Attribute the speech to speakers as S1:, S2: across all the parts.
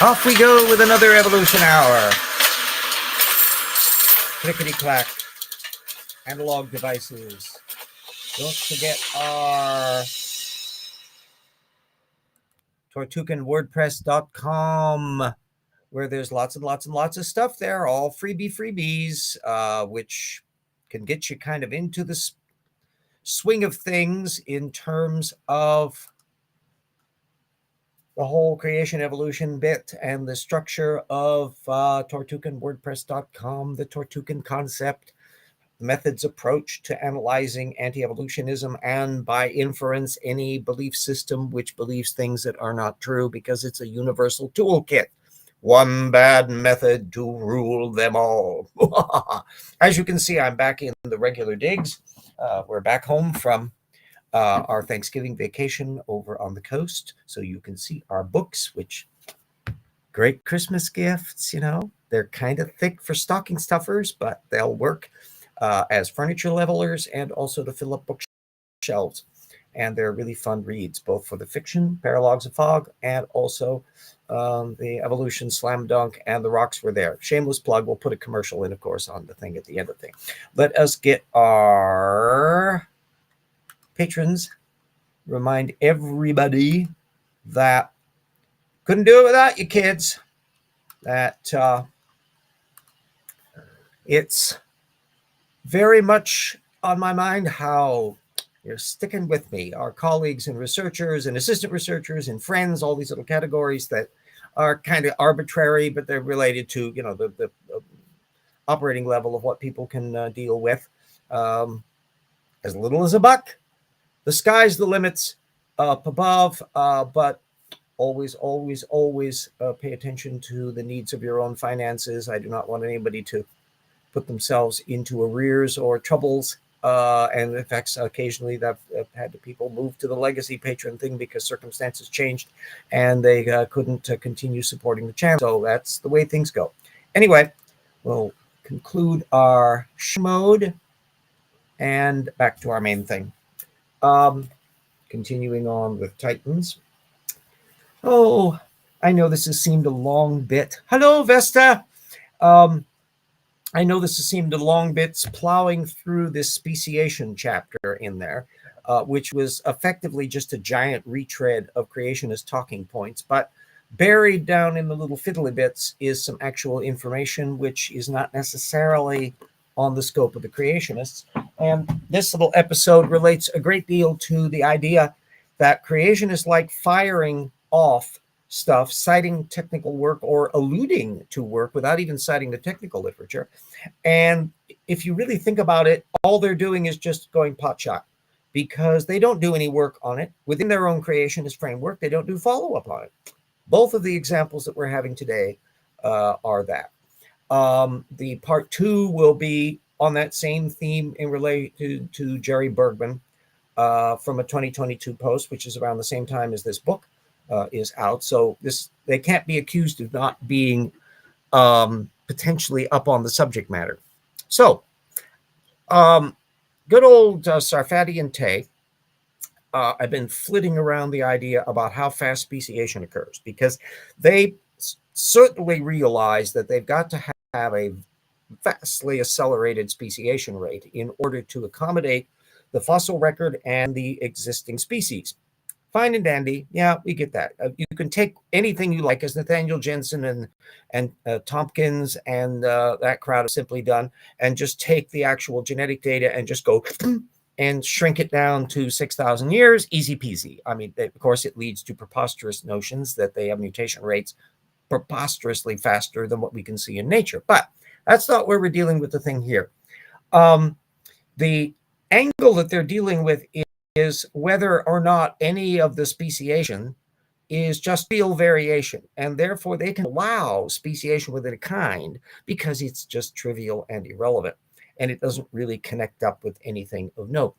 S1: Off we go with another evolution hour. Clickety-clack. Analog devices. Don't forget our tortuganwordpress.com, where there's lots and lots and lots of stuff there, all freebies, which can get you kind of into the swing of things in terms of the whole creation evolution bit and the structure of tortuganwordpress.com, the Tortugan concept, methods approach to analyzing anti-evolutionism, and by inference any belief system which believes things that are not true, because it's a universal toolkit. One bad method to rule them all. As you can see, I'm back in the regular digs. We're back home from our Thanksgiving vacation over on the coast, so you can see our books, which great Christmas gifts. They're kind of thick for stocking stuffers, but they'll work as furniture levelers and also to fill up bookshelves. And they're really fun reads, both for the fiction, Paralogs of Fog, and also the Evolution Slam Dunk and The Rocks Were There. Shameless plug. We'll put a commercial in, of course, on the thing at the end of the thing. Let us get our patrons. Remind everybody that couldn't do it without you, kids. That it's very much on my mind how you're sticking with me, our colleagues and researchers and assistant researchers and friends, all these little categories that are kind of arbitrary, but they're related to, the operating level of what people can deal with. As little as a buck. The sky's the limits up above, but always pay attention to the needs of your own finances. I do not want anybody to put themselves into arrears or troubles. And in fact, occasionally that I've had people move to the legacy patron thing because circumstances changed and they couldn't continue supporting the channel. So that's the way things go. Anyway, we'll conclude our mode and back to our main thing. Continuing on with Titans. Oh, I know this has seemed a long bit. Hello, Vesta. I know this has seemed a long bit plowing through this speciation chapter in there, which was effectively just a giant retread of creationist talking points. But buried down in the little fiddly bits is some actual information which is not necessarily on the scope of the creationists. And this little episode relates a great deal to the idea that creationists like firing off stuff, citing technical work or alluding to work without even citing the technical literature. And if you really think about it, all they're doing is just going potshot, because they don't do any work on it within their own creationist framework. They don't do follow-up on it. Both of the examples that we're having today are that. The part 2 will be on that same theme in relation to Jerry Bergman from a 2022 post, which is around the same time as this book is out. So they can't be accused of not being potentially up on the subject matter. So good old Sarfati and Tay, I've been flitting around the idea about how fast speciation occurs, because they certainly realize that they've got to have a vastly accelerated speciation rate in order to accommodate the fossil record and the existing species. Fine and dandy. Yeah, we get that. You can take anything you like, as Nathaniel Jensen and Tompkins and that crowd have simply done, and just take the actual genetic data and just go and shrink it down to 6,000 years. Easy peasy. I mean, of course, it leads to preposterous notions that they have mutation rates preposterously faster than what we can see in nature. But that's not where we're dealing with the thing here. The angle that they're dealing with is whether or not any of the speciation is just real variation, and therefore they can allow speciation within a kind because it's just trivial and irrelevant, and it doesn't really connect up with anything of note.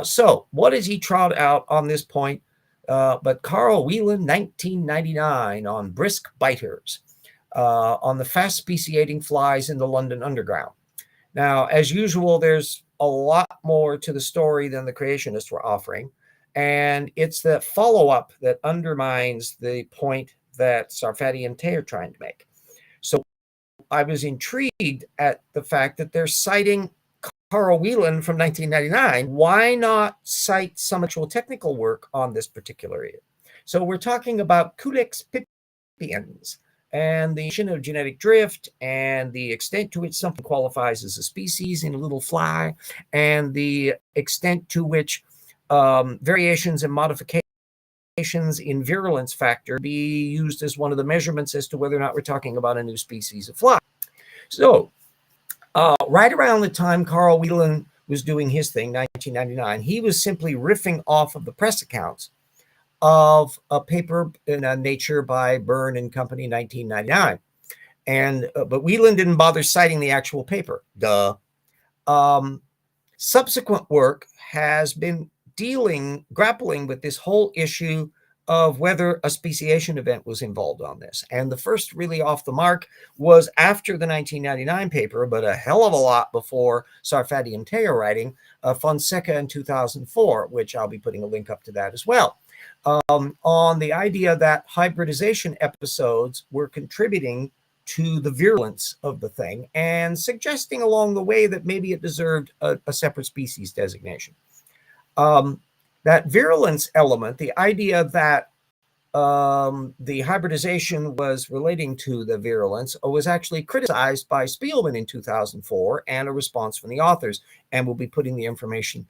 S1: So what does he trot out on this point? But Carl Whelan, 1999, on brisk biters, on the fast speciating flies in the London Underground. Now, as usual, there's a lot more to the story than the creationists were offering. And it's the follow-up that undermines the point that Sarfati and Tay are trying to make. So I was intrigued at the fact that they're citing Carl Wieland from 1999. Why not cite some actual technical work on this particular area? So we're talking about Culex pipiens and the of genetic drift and the extent to which something qualifies as a species in a little fly, and the extent to which variations and modifications in virulence factor be used as one of the measurements as to whether or not we're talking about a new species of fly. So right around the time Carl Wieland was doing his thing, 1999, he was simply riffing off of the press accounts of a paper in Nature by Byrne and Company, 1999. And but Wieland didn't bother citing the actual paper. Duh. Subsequent work has been grappling with this whole issue of whether a speciation event was involved on this. And the first really off the mark was after the 1999 paper, but a hell of a lot before Sarfati and Tay are writing, Fonseca in 2004, which I'll be putting a link up to that as well, on the idea that hybridization episodes were contributing to the virulence of the thing and suggesting along the way that maybe it deserved a separate species designation. That virulence element, the idea that the hybridization was relating to the virulence, was actually criticized by Spielman in 2004 and a response from the authors. And we'll be putting the information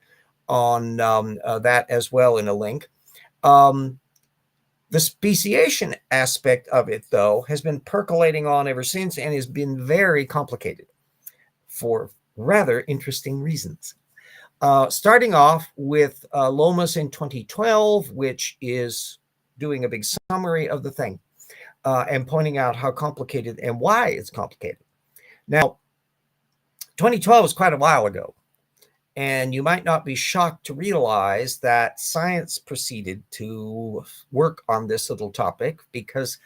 S1: on that as well in a link. The speciation aspect of it, though, has been percolating on ever since and has been very complicated for rather interesting reasons. Starting off with Lomas in 2012, which is doing a big summary of the thing and pointing out how complicated and why it's complicated. Now, 2012 was quite a while ago, and you might not be shocked to realize that science proceeded to work on this little topic because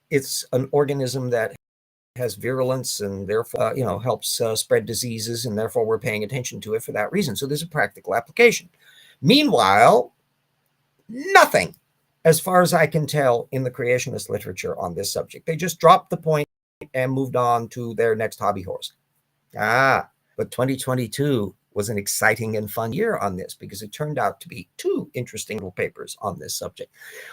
S1: it's an organism that has virulence and therefore, helps spread diseases, and therefore we're paying attention to it for that reason. So there's a practical application. Meanwhile, nothing, as far as I can tell, in the creationist literature on this subject. They just dropped the point and moved on to their next hobby horse. But 2022 was an exciting and fun year on this because it turned out to be two interesting little papers on this subject.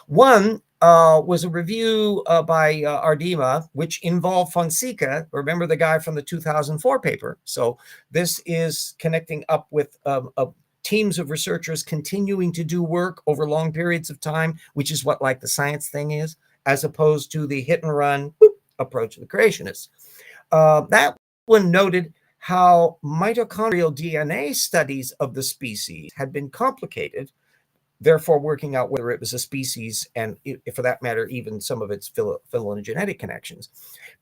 S1: One was a review by Ardima, which involved Fonseca. Remember the guy from the 2004 paper. So this is connecting up with teams of researchers continuing to do work over long periods of time, which is what like the science thing is, as opposed to the hit and run approach of the creationists. That one noted how mitochondrial DNA studies of the species had been complicated, therefore working out whether it was a species and, for that matter, even some of its phylogenetic connections,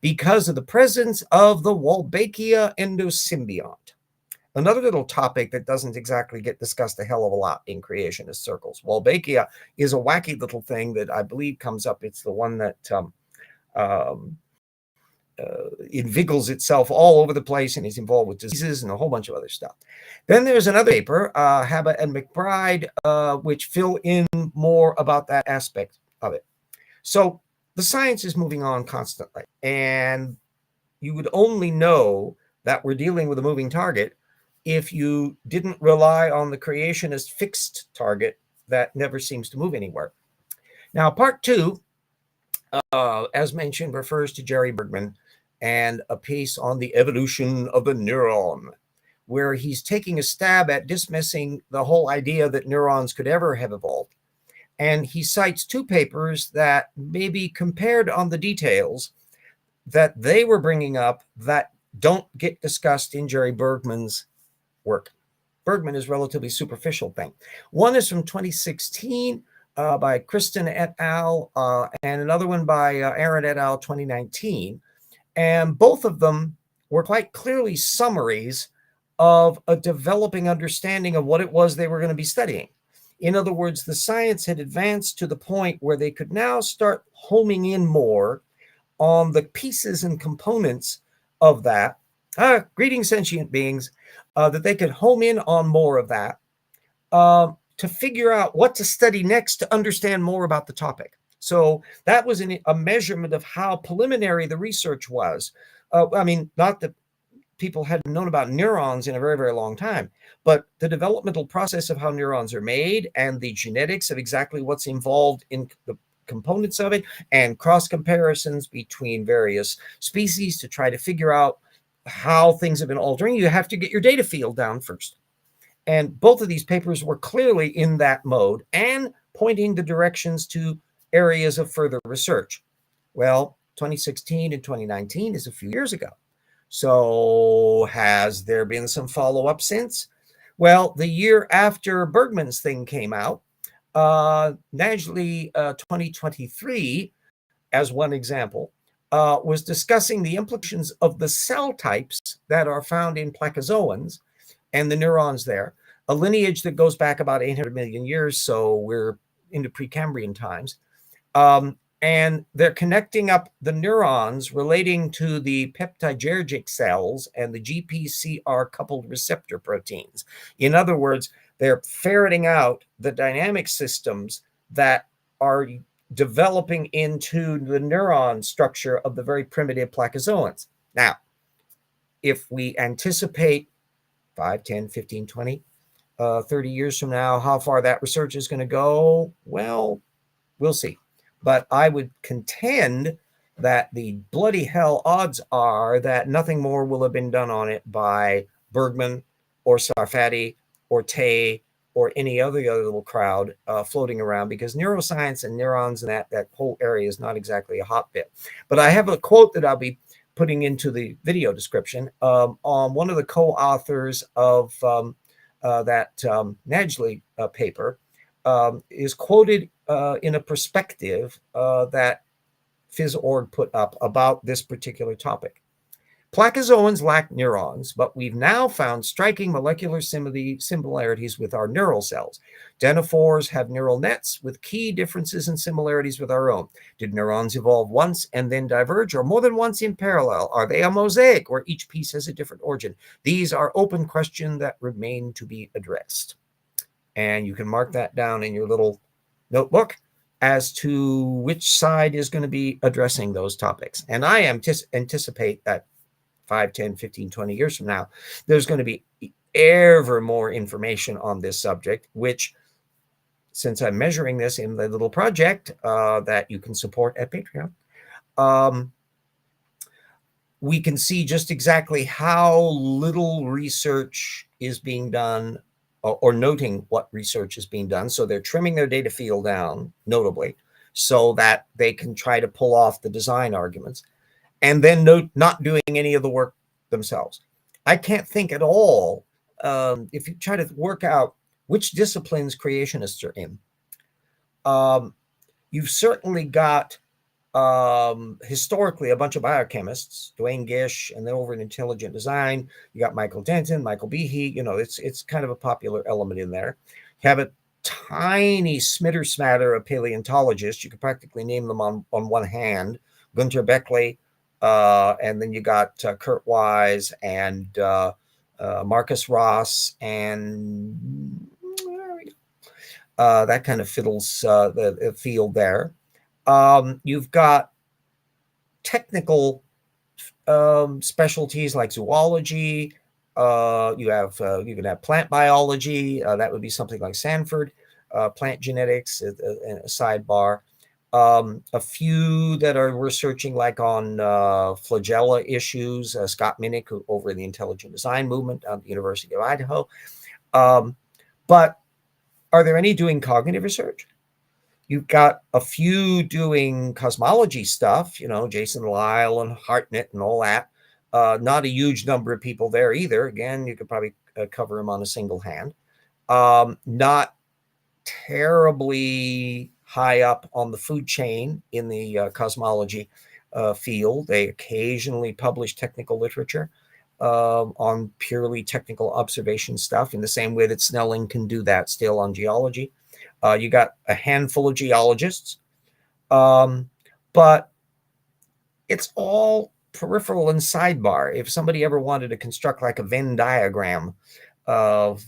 S1: because of the presence of the Wolbachia endosymbiont. Another little topic that doesn't exactly get discussed a hell of a lot in creationist circles. Wolbachia is a wacky little thing that I believe comes up. It's the one that invigilates itself all over the place and is involved with diseases and a whole bunch of other stuff. Then there's another paper, Habba and McBride, which fill in more about that aspect of it. So the science is moving on constantly, and you would only know that we're dealing with a moving target if you didn't rely on the creationist fixed target that never seems to move anywhere. Now, part two, as mentioned, refers to Jerry Bergman and a piece on the evolution of the neuron, where he's taking a stab at dismissing the whole idea that neurons could ever have evolved. And he cites two papers that may be compared on the details that they were bringing up that don't get discussed in Jerry Bergman's work. Bergman is a relatively superficial thing. One is from 2016 by Kristen et al. And another one by Aaron et al. 2019. And both of them were quite clearly summaries of a developing understanding of what it was they were going to be studying. In other words, the science had advanced to the point where they could now start homing in more on the pieces and components of that. Greetings, sentient beings, that they could home in on more of that to figure out what to study next to understand more about the topic. So that was a measurement of how preliminary the research was. I mean, not that people hadn't known about neurons in a very, very long time, but the developmental process of how neurons are made and the genetics of exactly what's involved in the components of it, and cross comparisons between various species to try to figure out how things have been altering. You have to get your data field down first. And both of these papers were clearly in that mode and pointing the directions to areas of further research. Well, 2016 and 2019 is a few years ago. So has there been some follow-up since? Well, the year after Bergman's thing came out, naturally 2023, as one example, was discussing the implications of the cell types that are found in placozoans and the neurons there, a lineage that goes back about 800 million years, so we're into Precambrian times. And they're connecting up the neurons relating to the peptidergic cells and the GPCR coupled receptor proteins. In other words, they're ferreting out the dynamic systems that are developing into the neuron structure of the very primitive placozoans. Now, if we anticipate 5, 10, 15, 20, 30 years from now, how far that research is going to go, well, we'll see. But I would contend that the bloody hell odds are that nothing more will have been done on it by Bergman or Sarfati or Tay or any other little crowd floating around, because neuroscience and neurons and that whole area is not exactly a hotbed. But I have a quote that I'll be putting into the video description on one of the co-authors of that Najli paper, is quoted in a perspective that PhysOrg put up about this particular topic. Placozoans lack neurons, but we've now found striking molecular similarities with our neural cells. Dinophores have neural nets with key differences and similarities with our own. Did neurons evolve once and then diverge, or more than once in parallel? Are they a mosaic where each piece has a different origin? These are open questions that remain to be addressed. And you can mark that down in your little notebook as to which side is going to be addressing those topics. And I anticipate that 5, 10, 15, 20 years from now, there's going to be ever more information on this subject, which, since I'm measuring this in the little project that you can support at Patreon, we can see just exactly how little research is being done, or noting what research is being done. So they're trimming their data field down, notably, so that they can try to pull off the design arguments, and then not doing any of the work themselves. I can't think at all, if you try to work out which disciplines creationists are in, you've certainly got historically a bunch of biochemists, Duane Gish, and then over in intelligent design, you got Michael Denton, Michael Behe. It's kind of a popular element in there. You have a tiny smatter of paleontologists. You could practically name them on one hand. Gunter Beckley, and then you got Kurt Wise and Marcus Ross, and that kind of fiddles the field there. You've got technical specialties like zoology. You can have plant biology. That would be something like Sanford. Plant genetics, a sidebar. A few that are researching like on flagella issues. Scott Minnick, who over in the intelligent design movement at the University of Idaho. But are there any doing cognitive research? You've got a few doing cosmology stuff, Jason Lyle and Hartnett and all that. Not a huge number of people there either. Again, you could probably cover them on a single hand. Not terribly high up on the food chain in the cosmology field. They occasionally publish technical literature on purely technical observation stuff, in the same way that Snelling can do that still on geology. You got a handful of geologists, but it's all peripheral and sidebar. If somebody ever wanted to construct like a Venn diagram of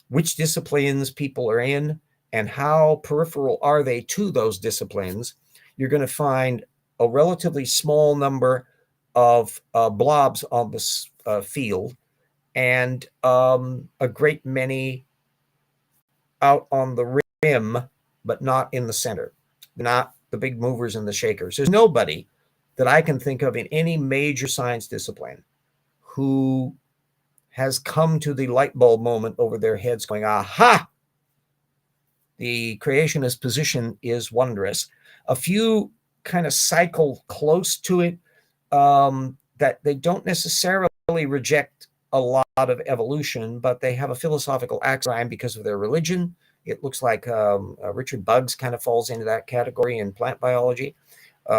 S1: which disciplines people are in and how peripheral are they to those disciplines, you're going to find a relatively small number of blobs on this field, and a great many out on the rim, but not in the center. Not the big movers and the shakers. There's nobody that I can think of in any major science discipline who has come to the light bulb moment over their heads going, aha, the creationist position is wondrous. A few kind of cycle close to it, that they don't necessarily reject a lot of evolution, but they have a philosophical axiom because of their religion. It looks like Richard Buggs kind of falls into that category in plant biology,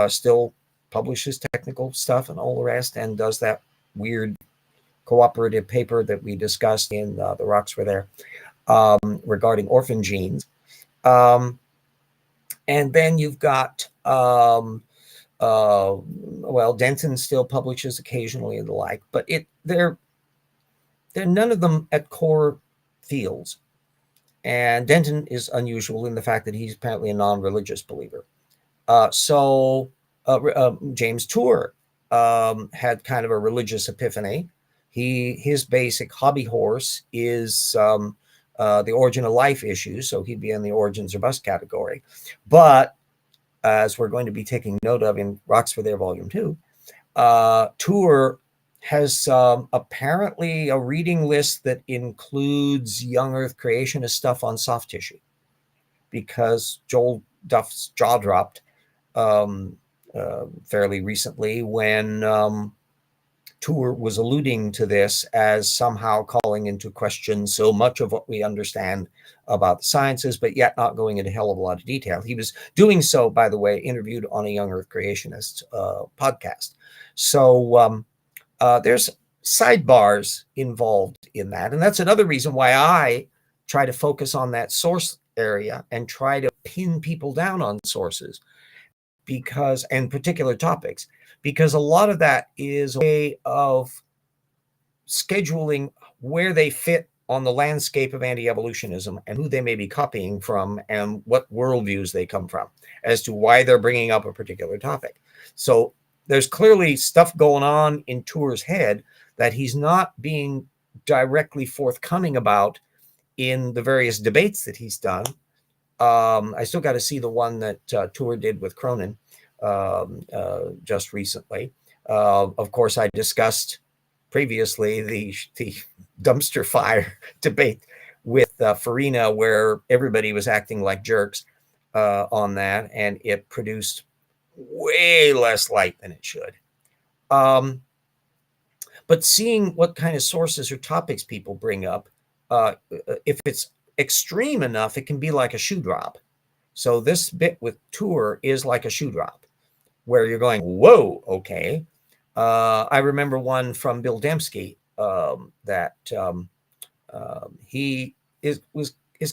S1: still publishes technical stuff and all the rest, and does that weird cooperative paper that we discussed in The Rocks Were There, regarding orphan genes. And then you've got, well, Denton still publishes occasionally and the like, but they're none of them at core fields. And Denton is unusual in the fact that he's apparently a non-religious believer. James Tour had kind of a religious epiphany. His basic hobby horse is the origin of life issues, so he'd be in the origins or bust category. But as we're going to be taking note of in Rocks Were There Volume 2, Tour has apparently a reading list that includes young Earth creationist stuff on soft tissue, because Joel Duff's jaw dropped fairly recently when Tour was alluding to this as somehow calling into question so much of what we understand about the sciences, but yet not going into a hell of a lot of detail. He was doing so, by the way, interviewed on a young Earth creationist podcast. So there's sidebars involved in that. And that's another reason why I try to focus on that source area and try to pin people down on sources, and particular topics, because a lot of that is a way of scheduling where they fit on the landscape of anti-evolutionism and who they may be copying from and what worldviews they come from as to why they're bringing up a particular topic. So there's clearly stuff going on in Tour's head that he's not being directly forthcoming about in the various debates that he's done. I still got to see the one that Tour did with Cronin just recently. Of course, I discussed previously the dumpster fire debate with Farina, where everybody was acting like jerks on that, and it produced way less light than it should. But seeing what kind of sources or topics people bring up, if it's extreme enough, it can be like a shoe drop. So this bit with Tour is like a shoe drop, where you're going, whoa, okay. I remember one from Bill Dembski that he is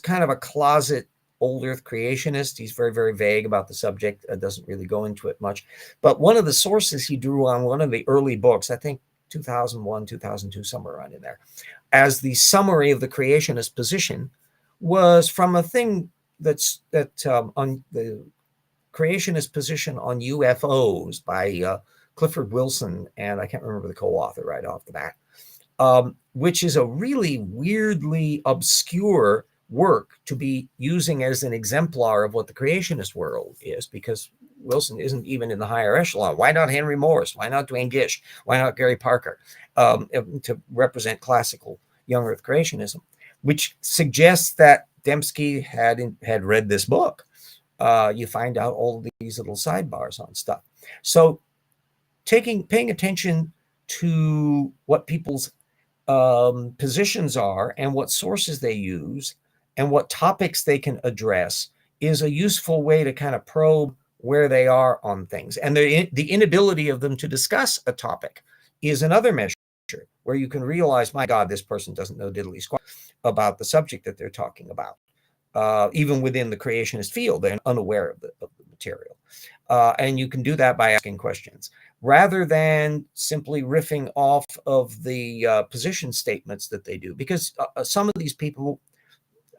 S1: kind of a closet old Earth creationist. He's very, very vague about the subject, doesn't really go into it much. But one of the sources he drew on one of the early books, I think 2001, 2002, somewhere around in there, as the summary of the creationist position, was from a thing on the creationist position on UFOs by Clifford Wilson, and I can't remember the co-author right off the bat, which is a really weirdly obscure work to be using as an exemplar of what the creationist world is, because Wilson isn't even in the higher echelon. Why not Henry Morris? Why not Dwayne Gish? Why not Gary Parker to represent classical young Earth creationism, which suggests that Dembski had read this book. You find out all of these little sidebars on stuff. So paying attention to what people's positions are and what sources they use and what topics they can address is a useful way to kind of probe where they are on things. And the inability of them to discuss a topic is another measure where you can realize, my God, this person doesn't know diddly squat about the subject that they're talking about. Even within the creationist field, they're unaware of the material. And you can do that by asking questions rather than simply riffing off of the position statements that they do. Because some of these people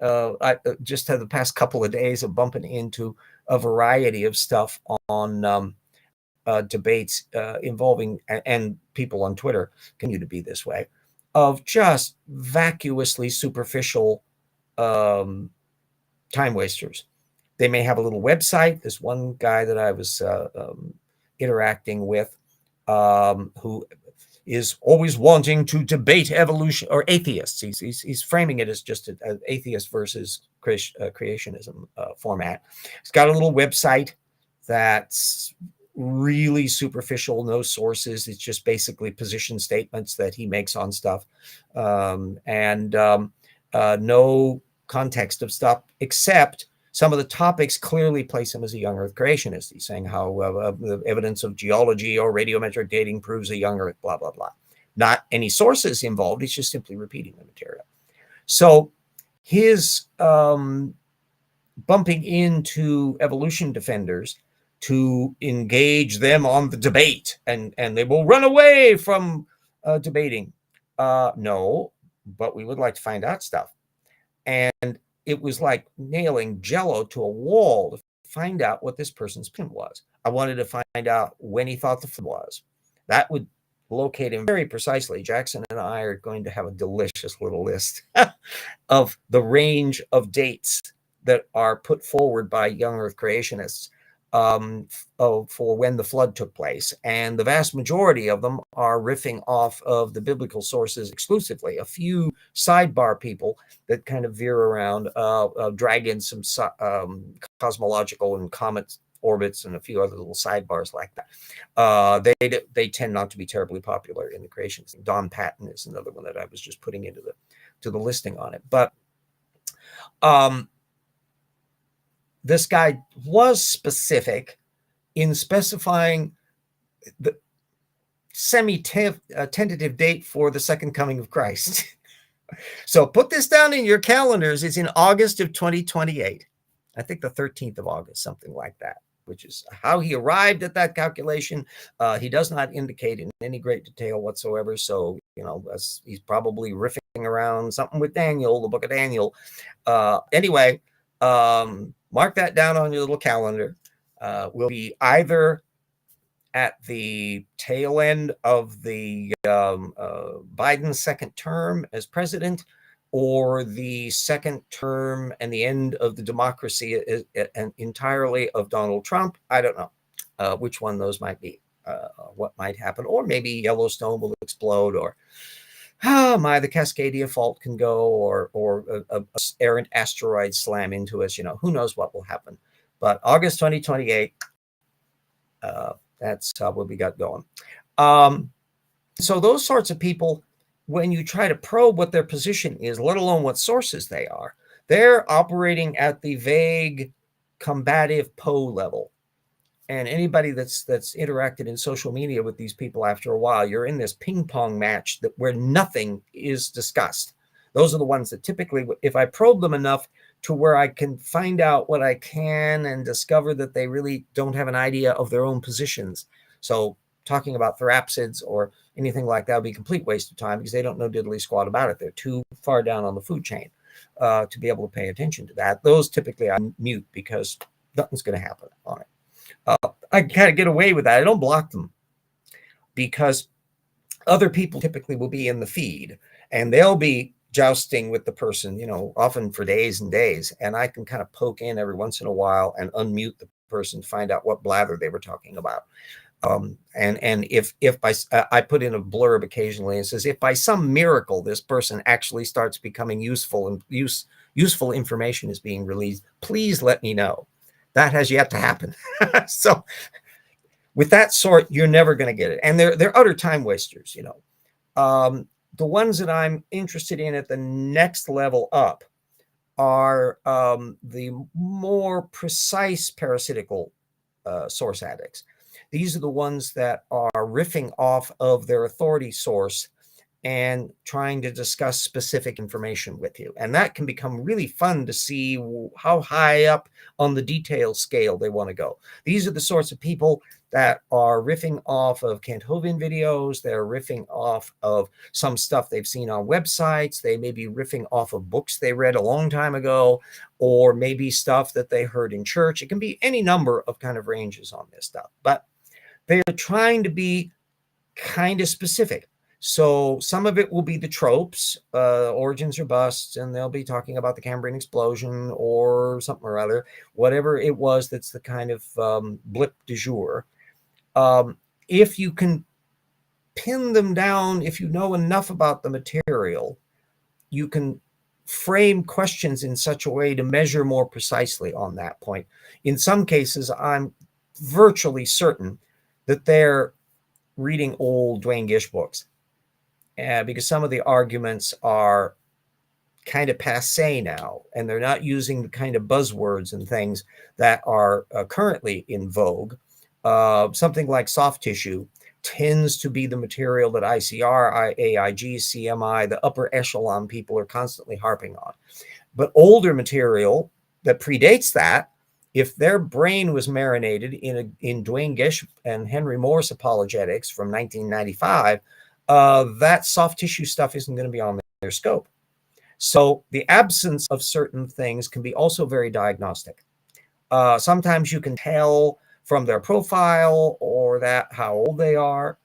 S1: I just had the past couple of days of bumping into a variety of stuff on debates involving, and people on Twitter continue to be this way, of just vacuously superficial time wasters. They may have a little website. There's one guy that I was interacting with who is always wanting to debate evolution, or atheists. He's framing it as just an atheist versus creationism format. He's got a little website that's really superficial, no sources. It's just basically position statements that he makes on stuff, and no context of stuff, except some of the topics clearly place him as a young Earth creationist. He's saying how the evidence of geology or radiometric dating proves a young Earth, blah, blah, blah. Not any sources involved. He's just simply repeating the material. So his bumping into evolution defenders to engage them on the debate, and they will run away from debating. No, but we would like to find out stuff. And it was like nailing Jello to a wall to find out what this person's opinion was. I wanted to find out when he thought the flood was. That would locate him very precisely. Jackson and I are going to have a delicious little list of the range of dates that are put forward by young Earth creationists for when the flood took place. And the vast majority of them are riffing off of the biblical sources exclusively. A few sidebar people that kind of veer around, drag in some cosmological and comet orbits and a few other little sidebars like that. They tend not to be terribly popular in the creations. Don Patton is another one that I was just putting into the listing on it. But this guy was specific in specifying the semi-tentative date for the second coming of Christ. So put this down in your calendars. It's in August of 2028. I think the 13th of August, something like that, which is how he arrived at that calculation. He does not indicate in any great detail whatsoever. So, he's probably riffing around something with Daniel, the book of Daniel. Anyway, mark that down on your little calendar. We'll be either at the tail end of the Biden second term as president, or the second term and the end of the democracy entirely of Donald Trump. I don't know which one those might be, what might happen. Or maybe Yellowstone will explode, or the Cascadia fault can go, or a errant asteroid slam into us. Who knows what will happen. But August 2028, that's what we got going. So those sorts of people, when you try to probe what their position is, let alone what sources they are, they're operating at the vague, combative Poe level. And anybody that's interacted in social media with these people, after a while, you're in this ping pong match where nothing is discussed. Those are the ones that typically, if I probe them enough to where I can find out what I can and discover that they really don't have an idea of their own positions. So talking about therapsids or anything like that would be a complete waste of time, because they don't know diddly squat about it. They're too far down on the food chain to be able to pay attention to that. Those typically I mute, because nothing's going to happen on it. I kind of get away with that. I don't block them, because other people typically will be in the feed and they'll be jousting with the person, often for days and days. And I can kind of poke in every once in a while and unmute the person to find out what blather they were talking about. And if I put in a blurb occasionally and says, if by some miracle this person actually starts becoming useful and useful information is being released, please let me know. That has yet to happen. So with that sort, you're never going to get it. And they're utter time wasters. The ones that I'm interested in at the next level up are the more precise parasitical source addicts. These are the ones that are riffing off of their authority source and trying to discuss specific information with you. And that can become really fun to see how high up on the detail scale they want to go. These are the sorts of people that are riffing off of Kent Hovind videos. They're riffing off of some stuff they've seen on websites. They may be riffing off of books they read a long time ago, or maybe stuff that they heard in church. It can be any number of kind of ranges on this stuff, but they're trying to be kind of specific. So some of it will be the tropes, origins or busts, and they'll be talking about the Cambrian explosion or something or other, whatever it was that's the kind of blip du jour. If you can pin them down, if you know enough about the material, you can frame questions in such a way to measure more precisely on that point. In some cases, I'm virtually certain that they're reading old Duane Gish books, because some of the arguments are kind of passé now, and they're not using the kind of buzzwords and things that are currently in vogue. Something like soft tissue tends to be the material that ICR, AIG, CMI, the upper echelon people are constantly harping on. But older material that predates that, if their brain was marinated in Duane Gish and Henry Morse apologetics from 1995, that soft tissue stuff isn't going to be on their scope. So the absence of certain things can be also very diagnostic. Sometimes you can tell from their profile or that how old they are.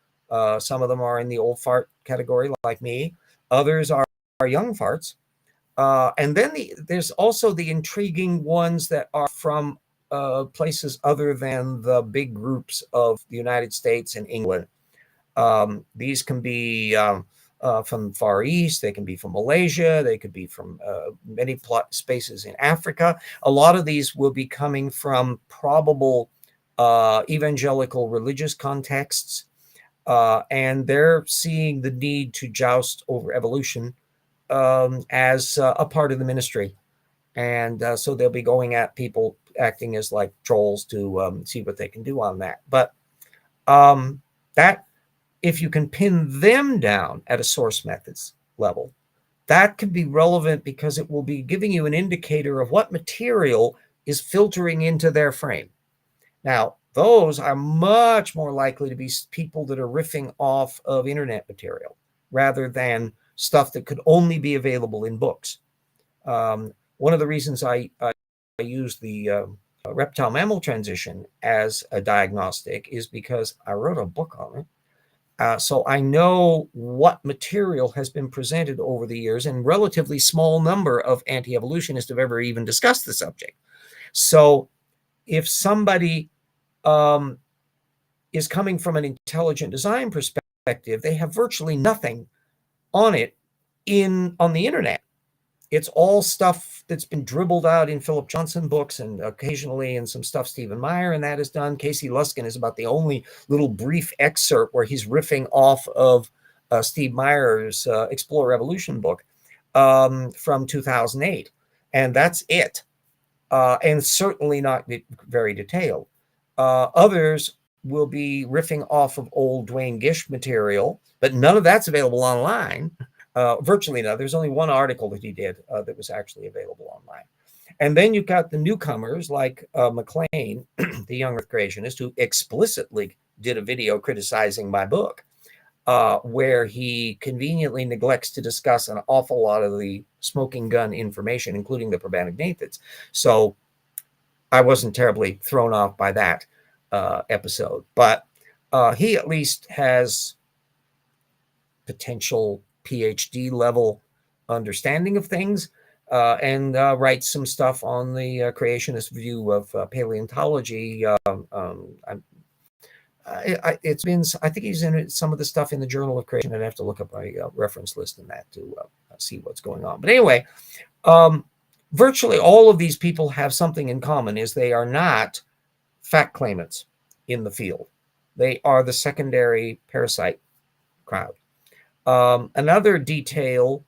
S1: Some of them are in the old fart category like me. Others are young farts. And then there's also the intriguing ones that are from places other than the big groups of the United States and England. These can be from Far East, they can be from Malaysia, they could be from many spaces in Africa. A lot of these will be coming from probable evangelical religious contexts, and they're seeing the need to joust over evolution as a part of the ministry. And so they'll be going at people acting as like trolls to see what they can do on that. But that, if you can pin them down at a source methods level, that can be relevant because it will be giving you an indicator of what material is filtering into their frame. Now, those are much more likely to be people that are riffing off of internet material rather than stuff that could only be available in books. One of the reasons I use the reptile mammal transition as a diagnostic is because I wrote a book on it. So I know what material has been presented over the years, and relatively small number of anti-evolutionists have ever even discussed the subject. So if somebody is coming from an intelligent design perspective, they have virtually nothing on it on the internet. It's all stuff that's been dribbled out in Philip Johnson books and occasionally in some stuff Stephen Meyer and that is done. Casey Luskin is about the only little brief excerpt where he's riffing off of Steve Meyer's Explore Evolution book from 2008. And that's it. And certainly not very detailed. Others will be riffing off of old Duane Gish material, but none of that's available online. Virtually none. There's only one article that he did that was actually available online. And then you've got the newcomers like McLean, the young Earth creationist, who explicitly did a video criticizing my book, where he conveniently neglects to discuss an awful lot of the smoking gun information, including the probanognathans. So I wasn't terribly thrown off by that episode. But he at least has potential PhD level understanding of things, and writes some stuff on the creationist view of paleontology. It's been, I think he's in some of the stuff in the Journal of Creation. I'd have to look up my reference list in that to see what's going on. But anyway, virtually all of these people have something in common: is they are not fact claimants in the field. They are the secondary parasite crowd. Another detail,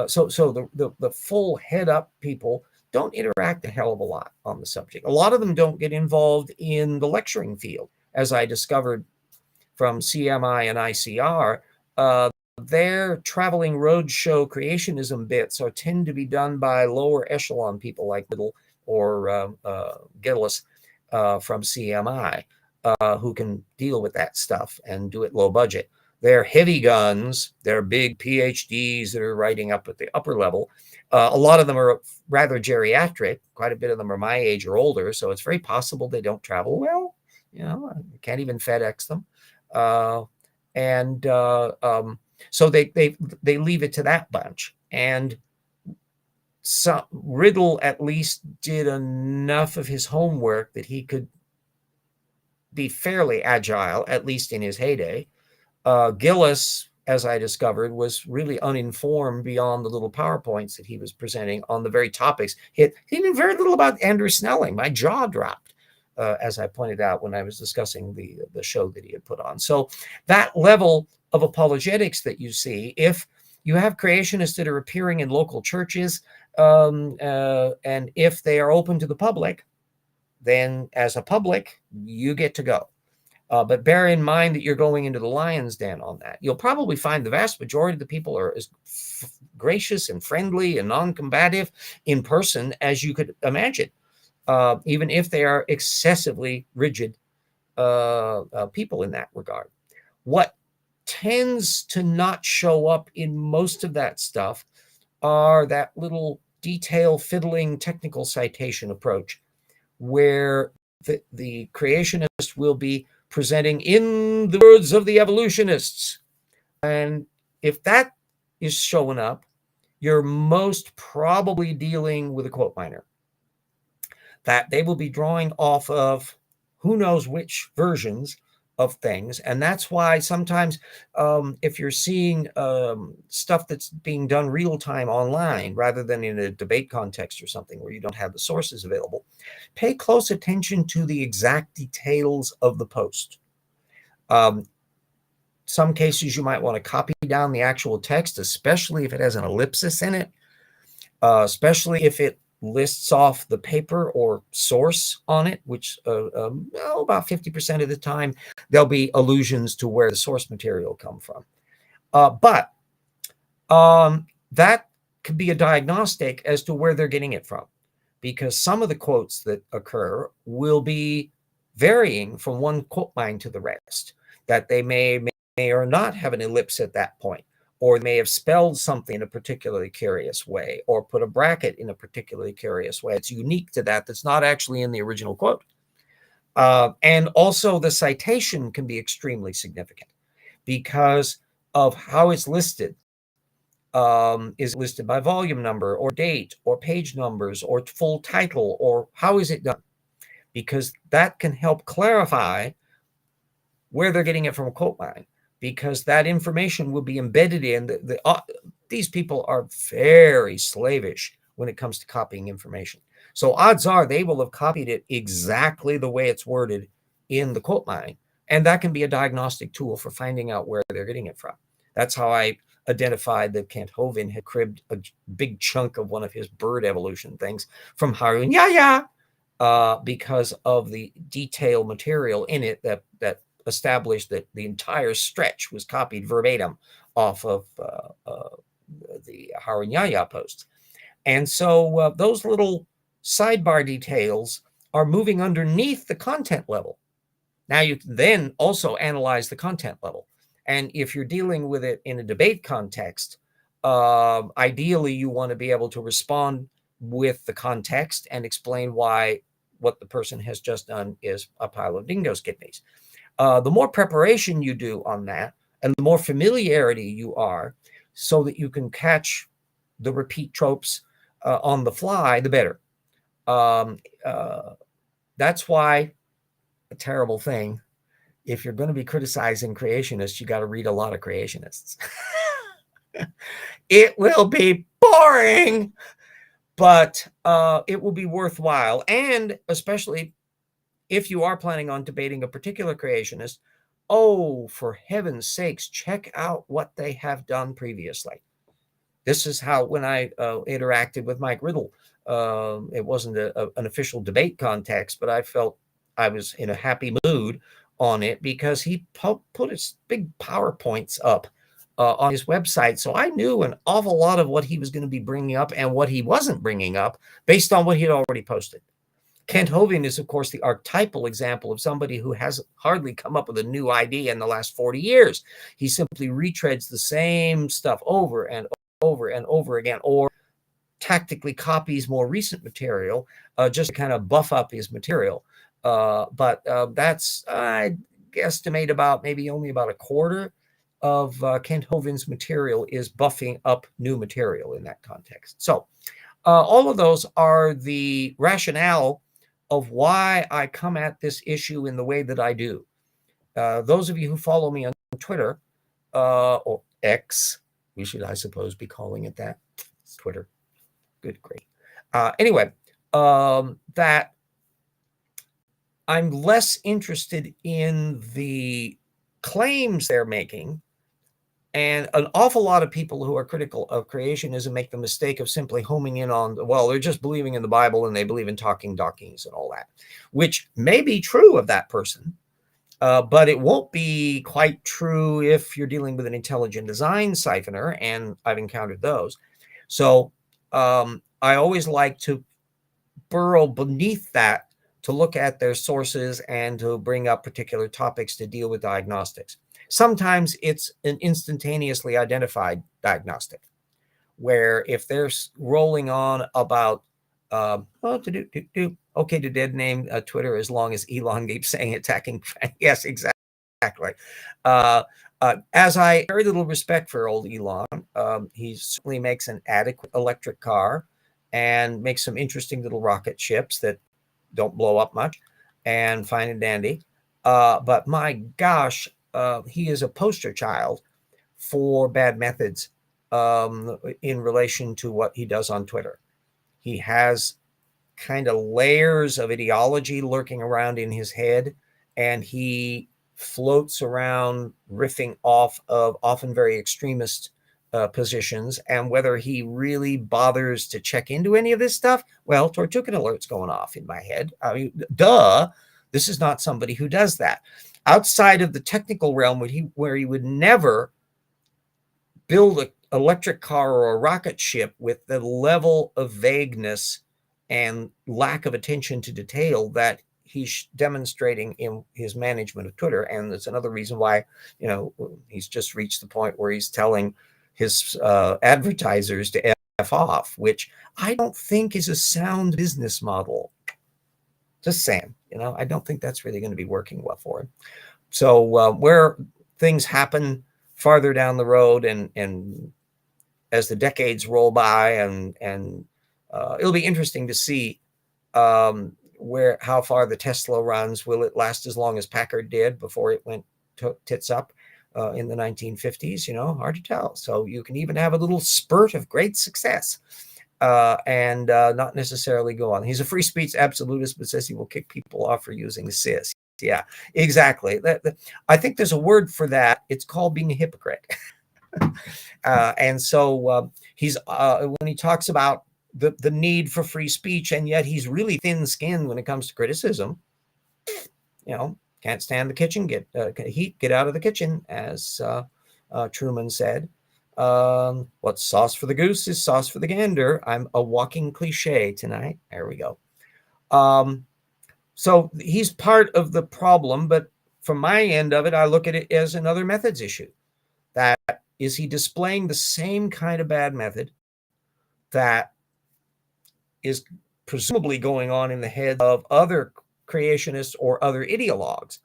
S1: so the full head up people don't interact a hell of a lot on the subject. A lot of them don't get involved in the lecturing field. As I discovered from CMI and ICR, their traveling roadshow creationism bits tend to be done by lower echelon people like Little or Gillis from CMI, who can deal with that stuff and do it low budget. They're heavy guns. They're big PhDs that are writing up at the upper level. A lot of them are rather geriatric. Quite a bit of them are my age or older, so it's very possible they don't travel well. You can't even FedEx them. So they leave it to that bunch. And so Riddle at least did enough of his homework that he could be fairly agile, at least in his heyday. Gillis, as I discovered, was really uninformed beyond the little PowerPoints that he was presenting on the very topics. He knew very little about Andrew Snelling. My jaw dropped, as I pointed out when I was discussing the show that he had put on. So that level of apologetics that you see, if you have creationists that are appearing in local churches, and if they are open to the public, then as a public, you get to go. But bear in mind that you're going into the lion's den on that. You'll probably find the vast majority of the people are as gracious and friendly and non-combative in person as you could imagine, even if they are excessively rigid people in that regard. What tends to not show up in most of that stuff are that little detail fiddling technical citation approach, where the creationist will be presenting in the words of the evolutionists. And if that is showing up, you're most probably dealing with a quote miner, that they will be drawing off of who knows which versions of things. And that's why sometimes if you're seeing stuff that's being done real time online rather than in a debate context or something where you don't have the sources available, pay close attention to the exact details of the post. Some cases you might want to copy down the actual text, especially if it has an ellipsis in it, especially if it lists off the paper or source on it, which about 50% of the time there'll be allusions to where the source material come from. But that could be a diagnostic as to where they're getting it from, because some of the quotes that occur will be varying from one quote mine to the rest, that they may or not have an ellipse at that point, or may have spelled something in a particularly curious way, or put a bracket in a particularly curious way. It's unique to that, that's not actually in the original quote. And also the citation can be extremely significant because of how it's listed. Is it listed by volume number or date or page numbers or full title, or how is it done? Because that can help clarify where they're getting it from a quote mine, because that information will be embedded in these people are very slavish when it comes to copying information. So odds are they will have copied it exactly the way it's worded in the quote mine. And that can be a diagnostic tool for finding out where they're getting it from. That's how I identified that Kent Hovind had cribbed a big chunk of one of his bird evolution things from Harun Yahya, because of the detailed material in it that established that the entire stretch was copied verbatim off of the Harun Yahya posts. And so those little sidebar details are moving underneath the content level. Now you can then also analyze the content level. And if you're dealing with it in a debate context, ideally you want to be able to respond with the context and explain why what the person has just done is a pile of dingo's kidneys. The more preparation you do on that, and the more familiarity you are, so that you can catch the repeat tropes on the fly, the better. That's why a terrible thing, if you're going to be criticizing creationists, you got to read a lot of creationists. It will be boring, but it will be worthwhile. And especially if you are planning on debating a particular creationist, oh, for heaven's sakes, check out what they have done previously. This is how, when I interacted with Mike Riddle, it wasn't an official debate context, but I felt I was in a happy mood on it because he put his big PowerPoints up on his website. So I knew an awful lot of what he was going to be bringing up and what he wasn't bringing up based on what he had already posted. Kent Hovind is, of course, the archetypal example of somebody who has hardly come up with a new idea in the last 40 years. He simply retreads the same stuff over and over and over again, or tactically copies more recent material just to kind of buff up his material. But that's, I guesstimate, about maybe only about a quarter of Kent Hovind's material is buffing up new material in that context. So all of those are the rationale of why I come at this issue in the way that I do. Those of you who follow me on Twitter, or X, we should, I suppose, be calling it that. It's Twitter. Good, great. Anyway, that I'm less interested in the claims they're making. And an awful lot of people who are critical of creationism make the mistake of simply homing in on, well, they're just believing in the Bible and they believe in talking donkeys and all that, which may be true of that person, but it won't be quite true if you're dealing with an intelligent design siphoner, and I've encountered those. So I always like to burrow beneath that to look at their sources and to bring up particular topics to deal with diagnostics. Sometimes it's an instantaneously identified diagnostic, where if they're rolling on about, okay, to dead name Twitter as long as Elon keeps saying attacking. Yes, exactly. As I very little respect for old Elon, he certainly makes an adequate electric car and makes some interesting little rocket ships that don't blow up much and fine and dandy. But my gosh, he is a poster child for bad methods in relation to what he does on Twitter. He has kind of layers of ideology lurking around in his head, and he floats around riffing off of often very extremist positions. And whether he really bothers to check into any of this stuff, well, Tortugan alert's going off in my head. I mean, duh, this is not somebody who does that. Outside of the technical realm, where he would never build an electric car or a rocket ship with the level of vagueness and lack of attention to detail that he's demonstrating in his management of Twitter. And that's another reason why, he's just reached the point where he's telling his advertisers to F off, which I don't think is a sound business model. Just saying, I don't think that's really going to be working well for him. So where things happen farther down the road and as the decades roll by, and it'll be interesting to see how far the Tesla runs. Will it last as long as Packard did before it went tits up in the 1950s? Hard to tell. So you can even have a little spurt of great success and not necessarily go on. He's a free speech absolutist, but says he will kick people off for using cis. Yeah, exactly. I think there's a word for that. It's called being a hypocrite. And so he's when he talks about the need for free speech, and yet he's really thin-skinned when it comes to criticism. Can't stand the kitchen, get out of the kitchen, as Truman said. What's sauce for the goose is sauce for the gander. I'm a walking cliche tonight. There we go. So he's part of the problem, but from my end of it, I look at it as another methods issue. That is, he displaying the same kind of bad method that is presumably going on in the heads of other creationists or other ideologues.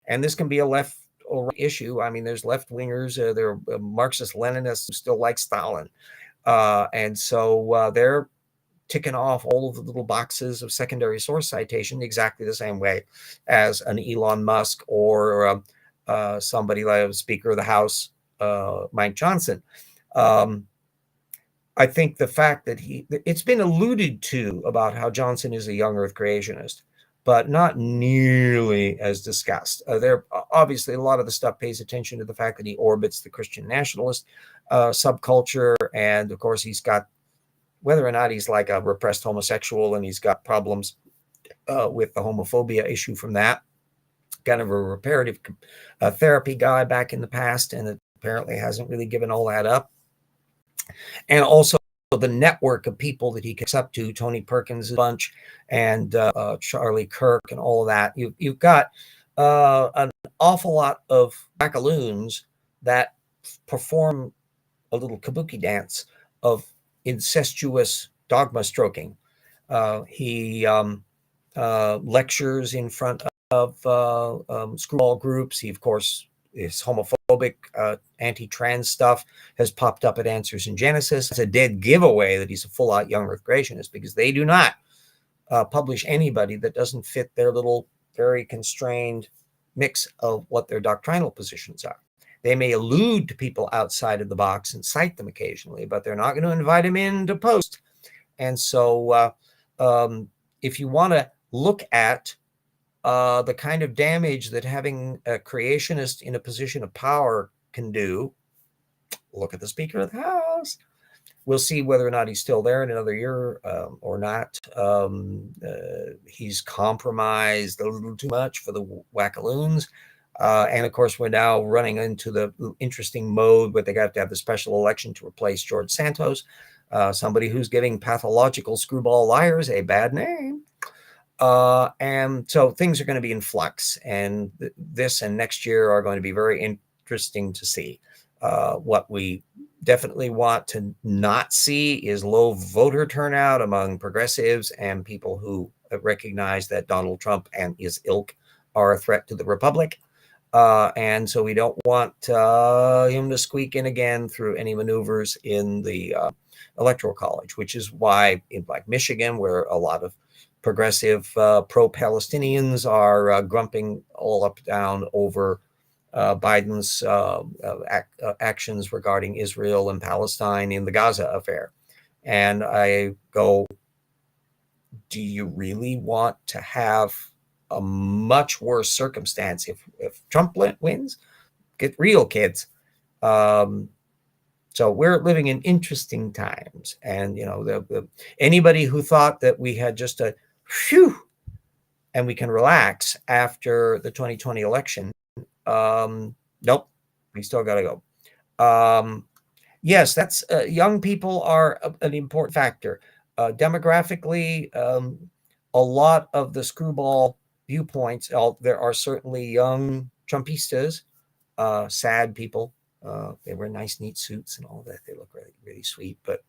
S1: And this can be a left or right issue. I mean, there's left-wingers, there are Marxist-Leninists who still like Stalin. And so they're ticking off all of the little boxes of secondary source citation exactly the same way as an Elon Musk or somebody like Speaker of the House, Mike Johnson. I think the fact that it's been alluded to about how Johnson is a young earth creationist, but not nearly as discussed. There obviously a lot of the stuff pays attention to the fact that he orbits the Christian nationalist subculture. And of course, he's got, whether or not he's like a repressed homosexual and he's got problems with the homophobia issue from that, kind of a reparative therapy guy back in the past, and apparently hasn't really given all that up. And also the network of people that he kicks up to, Tony Perkins' bunch and Charlie Kirk and all of that. You've got an awful lot of wackaloons that perform a little kabuki dance of incestuous dogma stroking. He lectures in front of screwball groups. He, of course, is homophobic, anti-trans stuff has popped up at Answers in Genesis. It's a dead giveaway that he's a full-out young Earth creationist, because they do not publish anybody that doesn't fit their little, very constrained mix of what their doctrinal positions are. They may allude to people outside of the box and cite them occasionally, but they're not going to invite them in to post. And so if you want to look at the kind of damage that having a creationist in a position of power can do, look at the Speaker of the House. We'll see whether or not he's still there in another year or not. He's compromised a little too much for the wackaloons. And of course, we're now running into the interesting mode where they got to have the special election to replace George Santos, somebody who's giving pathological screwball liars a bad name. And so things are going to be in flux, and this and next year are going to be very interesting to see. What we definitely want to not see is low voter turnout among progressives and people who recognize that Donald Trump and his ilk are a threat to the republic. And so we don't want him to squeak in again through any maneuvers in the electoral college, which is why in like Michigan, where a lot of progressive pro-Palestinians are grumping all up down over Biden's actions regarding Israel and Palestine in the Gaza affair. And I go, do you really want to have a much worse circumstance if Trump wins? Get real, kids. So we're living in interesting times. And, you know, anybody who thought that we had just a phew and we can relax after the 2020 election, nope, we still got to go. Yes, that's young people are an important factor. Demographically, a lot of the screwball viewpoints, there are certainly young Trumpistas, sad people. They wear nice, neat suits and all that. They look really, really sweet. But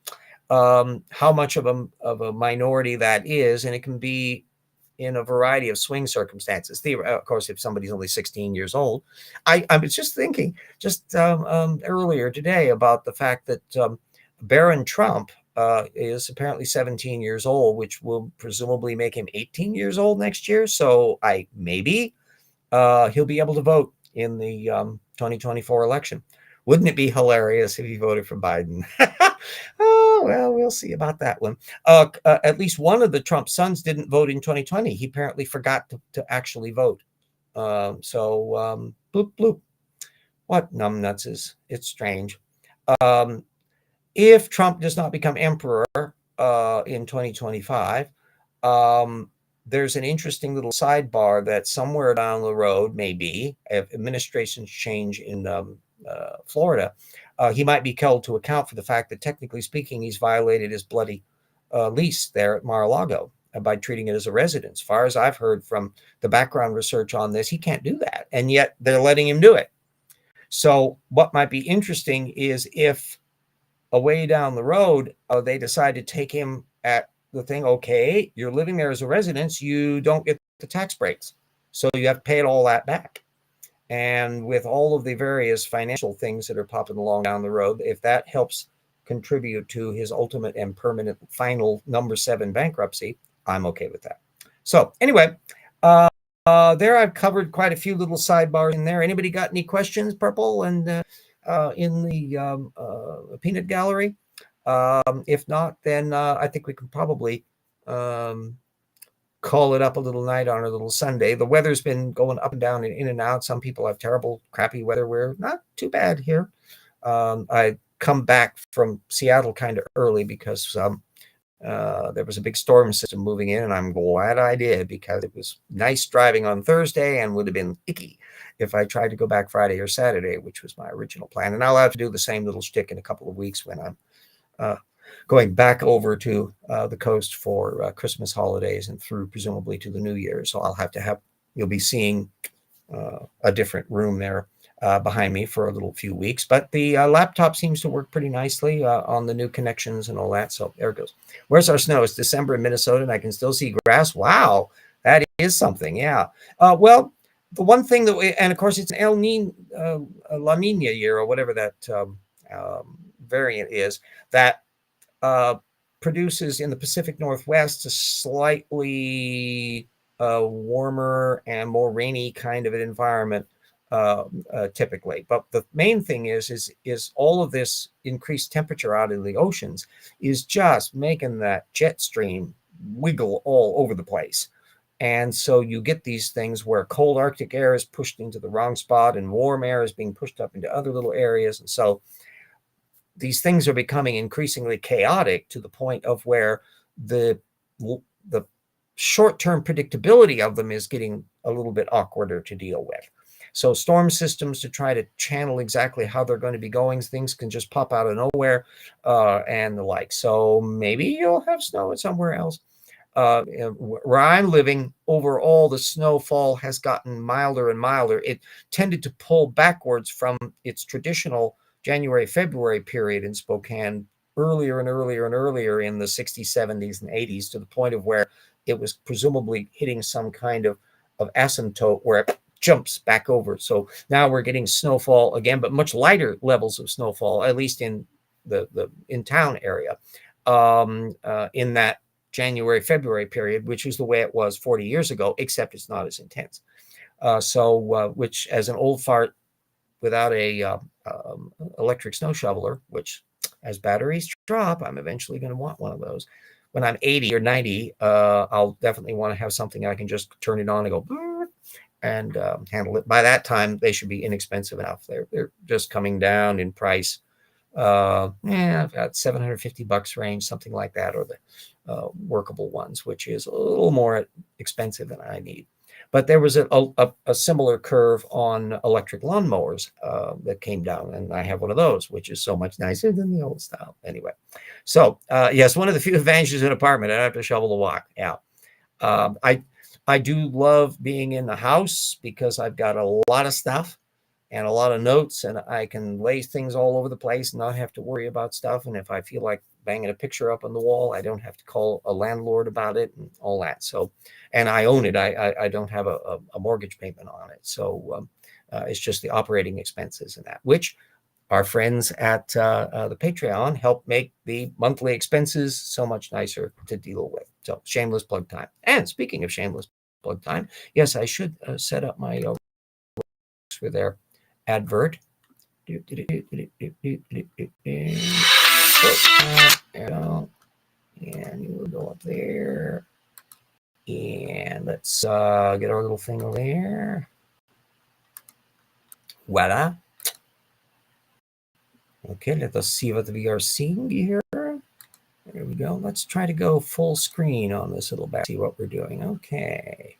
S1: how much of a minority that is, and it can be in a variety of swing circumstances. Of course, if somebody's only 16 years old, I was just thinking earlier today about the fact that Barron Trump is apparently 17 years old, which will presumably make him 18 years old next year. So maybe he'll be able to vote in the 2024 election. Wouldn't it be hilarious if he voted for Biden? Oh, well, we'll see about that one. At least one of the Trump sons didn't vote in 2020. He apparently forgot to actually vote. So bloop, bloop. What numbnuts is? It's strange. If Trump does not become emperor in 2025, there's an interesting little sidebar that somewhere down the road, maybe, if administrations change in Florida, he might be held to account for the fact that, technically speaking, he's violated his bloody lease there at Mar-a-Lago by treating it as a residence. As far as I've heard from the background research on this, he can't do that, and yet they're letting him do it. So what might be interesting is if a way down the road, they decide to take him at the thing, okay, you're living there as a residence, you don't get the tax breaks, so you have to pay it all that back. And with all of the various financial things that are popping along down the road, if that helps contribute to his ultimate and permanent final number 7 bankruptcy, I'm okay with that. So anyway, there I've covered quite a few little sidebars in there. Anybody got any questions, Purple, and in the peanut gallery? If not, then I think we can probably call it up a little night on a little Sunday. The weather's been going up and down and in and out. Some people have terrible, crappy weather. We're not too bad here. I come back from Seattle kind of early because There was a big storm system moving in, and I'm glad I did, because it was nice driving on Thursday and would have been icky if I tried to go back Friday or Saturday, which was my original plan. And I'll have to do the same little shtick in a couple of weeks when I'm uh, going back over to the coast for Christmas holidays and through presumably to the New Year. So you'll be seeing a different room there behind me for a little few weeks. But the laptop seems to work pretty nicely on the new connections and all that. So there it goes. Where's our snow? It's December in Minnesota, and I can still see grass. Wow, that is something. Yeah. Well, the one thing and of course, it's an La Nina year, or whatever that variant is, that uh, produces in the Pacific Northwest a slightly warmer and more rainy kind of an environment typically. But the main thing is all of this increased temperature out in the oceans is just making that jet stream wiggle all over the place. And so you get these things where cold Arctic air is pushed into the wrong spot and warm air is being pushed up into other little areas. And so these things are becoming increasingly chaotic to the point of where the the short-term predictability of them is getting a little bit awkwarder to deal with. So storm systems, to try to channel exactly how they're going to be going, things can just pop out of nowhere and the like. So maybe you'll have snow somewhere else. Where I'm living, overall, the snowfall has gotten milder and milder. It tended to pull backwards from its traditional January, February period in Spokane earlier and earlier and earlier in the 60s, 70s, and 80s, to the point of where it was presumably hitting some kind of asymptote where it jumps back over. So now we're getting snowfall again, but much lighter levels of snowfall, at least in the in town area, in that January, February period, which is the way it was 40 years ago, except it's not as intense. Which, as an old fart without a electric snow shoveler, which as batteries drop, I'm eventually going to want one of those. When I'm 80 or 90, I'll definitely want to have something I can just turn it on and go and handle it. By that time, they should be inexpensive enough. They're just coming down in price. I've got $750 range, something like that, or the workable ones, which is a little more expensive than I need. But there was a similar curve on electric lawnmowers that came down, and I have one of those, which is so much nicer than the old style. Anyway, so yes, one of the few advantages in an apartment, I don't have to shovel the walk. Yeah, I do love being in the house because I've got a lot of stuff and a lot of notes, and I can lay things all over the place and not have to worry about stuff. And if I feel like banging a picture up on the wall, I don't have to call a landlord about it and all that. So, and I own it. I don't have a mortgage payment on it. So it's just the operating expenses and that, which our friends at the Patreon help make the monthly expenses so much nicer to deal with. So shameless plug time. And speaking of shameless plug time, yes, I should set up my for their advert. And you will go up there. And let's get our little thing over there. Voila. Okay, let us see what we are seeing here. There we go. Let's try to go full screen on this little back, see what we're doing. Okay.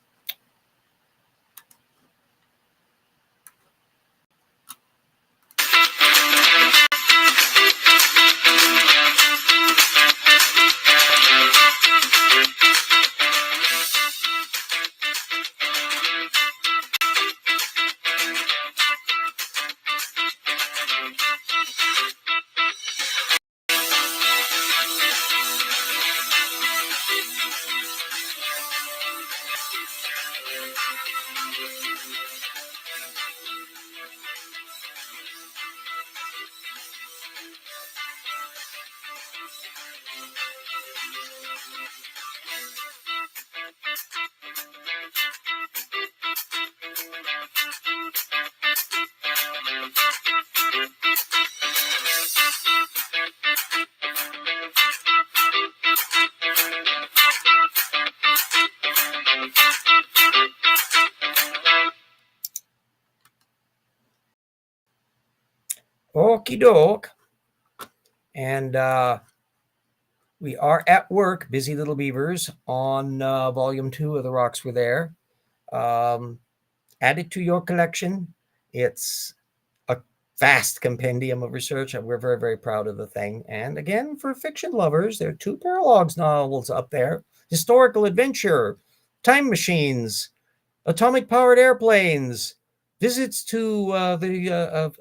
S1: Okie doke. And We are at work, Busy Little Beavers, on volume 2 of The Rocks Were There. Add it to your collection. It's a vast compendium of research, and we're very, very proud of the thing. And again, for fiction lovers, there are 2 paralogs novels up there: historical adventure, time machines, atomic powered airplanes, visits to the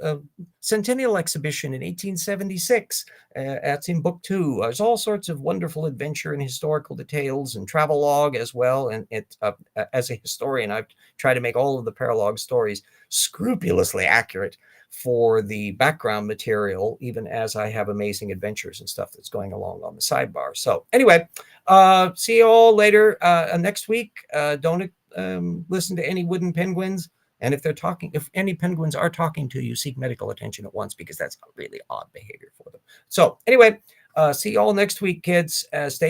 S1: Centennial Exhibition in 1876. That's in book 2. There's all sorts of wonderful adventure and historical details and travelogue as well. And as a historian, I've tried to make all of the paralogue stories scrupulously accurate for the background material, even as I have amazing adventures and stuff that's going along on the sidebar. So anyway, see you all later next week. Don't listen to any wooden penguins. And if any penguins are talking to you, seek medical attention at once, because that's really odd behavior for them. So anyway, see you all next week, kids. Stay